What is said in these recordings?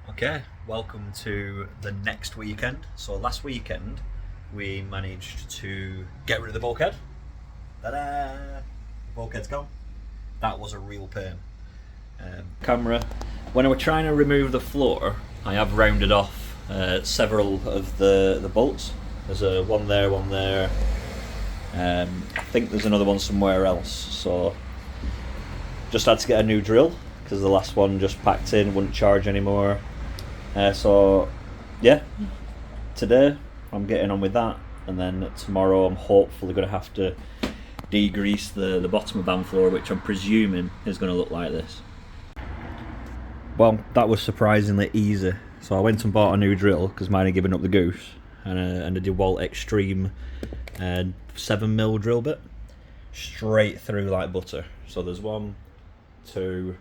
Okay, welcome to the next weekend. So last weekend we managed to get rid of the bulkhead. Ta-da! The bulkhead's gone. That was a real pain. Camera. When I was trying to remove the floor, I have rounded off several of the bolts. There's one there. I think there's another one somewhere else. So just had to get a new drill because the last one just packed in, wouldn't charge anymore. So yeah, today I'm getting on with that, and then tomorrow I'm hopefully going to have to degrease the bottom of van floor, which I'm presuming is going to look like this. Well, that was surprisingly easy. So I went and bought a new drill because mine had given up the goose, and a DeWalt Extreme 7mm drill bit straight through like butter. So there's one, two,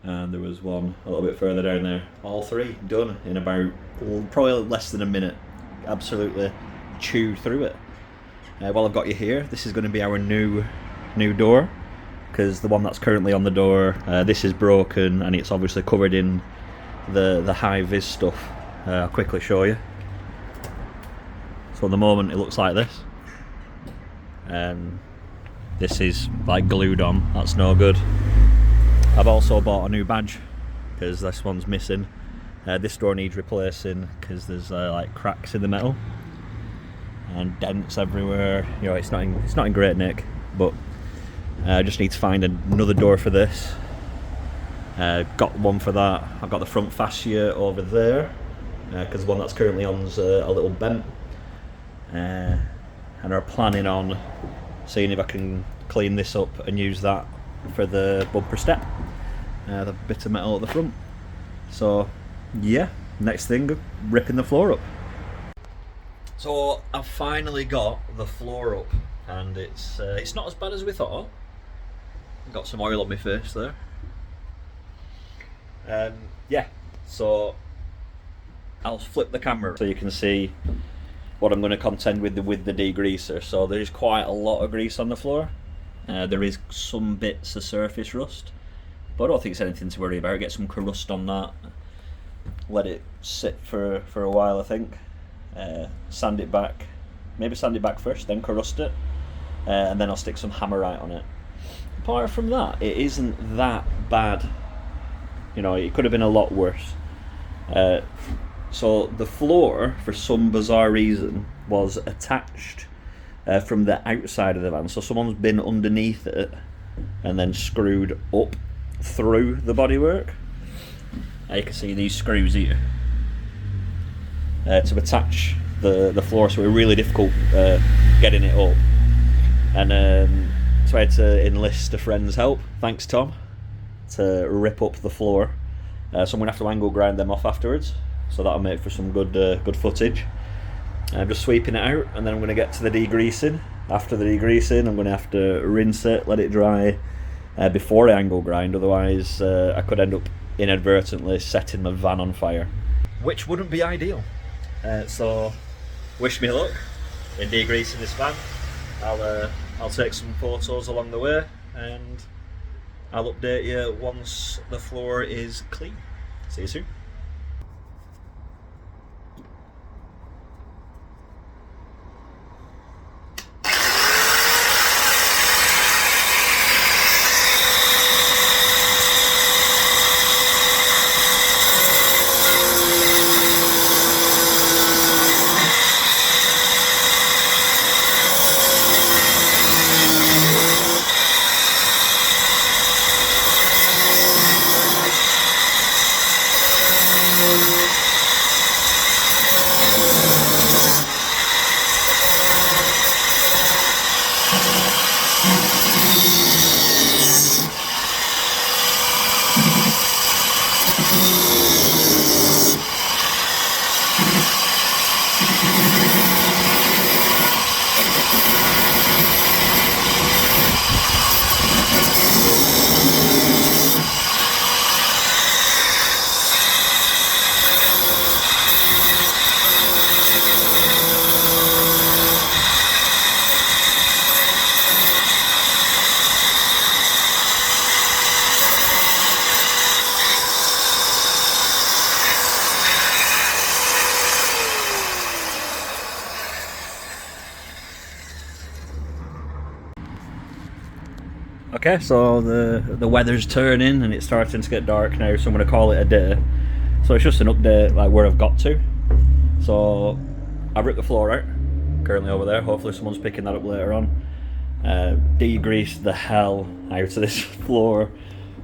and there was one a little bit further down there. All three done in about probably less than a minute. Absolutely chewed through it. While I've got you here, this is going to be our new door, because the one that's currently on the door, this is broken and it's obviously covered in the high-vis stuff. I'll quickly show you. So at the moment it looks like this. This is like glued on, that's no good. I've also bought a new badge because this one's missing. This door needs replacing because there's like cracks in the metal and dents everywhere. You know, it's not in great nick, but I just need to find another door for this. Got one for that. I've got the front fascia over there because the one that's currently on's a little bent, and I'm planning on seeing if I can clean this up and use that for the bumper step, the bit of metal at the front. So yeah, next thing, ripping the floor up. So I've finally got the floor up, and it's not as bad as we thought. Got some oil on my face there. Yeah, so I'll flip the camera so you can see what I'm going to contend with the degreaser. So there's quite a lot of grease on the floor. There is some bits of surface rust, but I don't think it's anything to worry about. Get some crust on that, let it sit for a while, I think. Sand it back, maybe sand it back first, then crust it, and then I'll stick some hammerite on it. Apart from that, it isn't that bad. You know, it could have been a lot worse. So the floor, for some bizarre reason, was attached from the outside of the van. So someone's been underneath it and then screwed up through the bodywork. You can see these screws here to attach the floor, so it was really difficult getting it up. And so I had to enlist a friend's help, thanks Tom, to rip up the floor. So I'm going to have to angle grind them off afterwards, so that'll make for some good footage. I'm just sweeping it out, and then I'm going to get to the degreasing. After the degreasing, I'm going to have to rinse it, let it dry before I angle grind, otherwise I could end up inadvertently setting my van on fire, which wouldn't be ideal. So wish me luck in degreasing this van. I'll take some photos along the way, and I'll update you once the floor is clean. See you soon. Okay, so the weather's turning and it's starting to get dark now, so I'm going to call it a day. So it's just an update like where I've got to. So I've ripped the floor out, currently over there. Hopefully someone's picking that up later on. Degreased the hell out of this floor,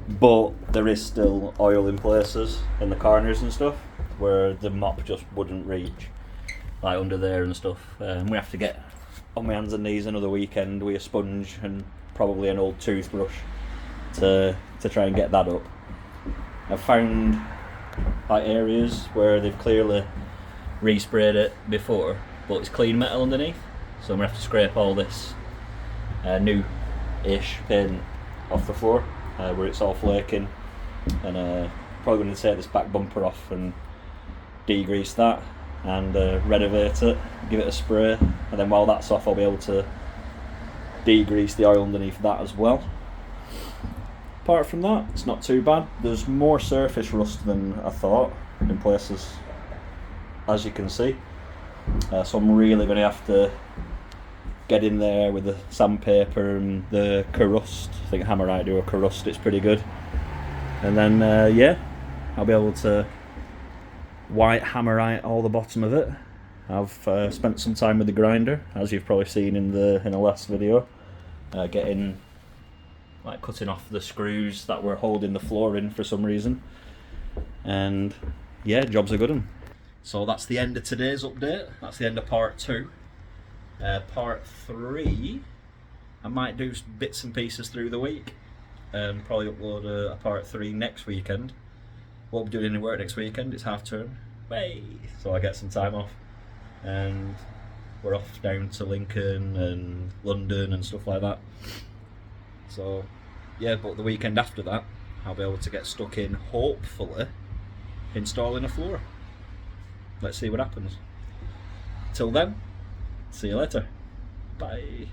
but there is still oil in places in the corners and stuff where the mop just wouldn't reach, like under there and stuff. We have to get on my hands and knees another weekend with a sponge and probably an old toothbrush to try and get that up. I've found like areas where they've clearly resprayed it before, but it's clean metal underneath, so I'm gonna have to scrape all this new-ish paint off the floor where it's all flaking, and probably going to take this back bumper off and degrease that and renovate it, give it a spray, and then while that's off I'll be able to degrease the oil underneath that as well. Apart from that, it's not too bad. There's more surface rust than I thought in places, as you can see, so I'm really going to have to get in there with the sandpaper and the Corrust. I think Hammerite do a Corrust, it's pretty good. And then yeah, I'll be able to white Hammerite all the bottom of it. I've spent some time with the grinder, as you've probably seen in the last video, getting like cutting off the screws that were holding the floor in for some reason. And yeah, job's a good one. So that's the end of today's update. That's the end of part 2. Part 3, I might do bits and pieces through the week and probably upload a part 3 next weekend. Won't be doing any work next weekend, it's half term. Hey! So I get some time off and we're off down to Lincoln and London and stuff like that. So yeah, but the weekend after that I'll be able to get stuck in, hopefully, installing a floor. Let's see what happens. Till then, see you later. Bye.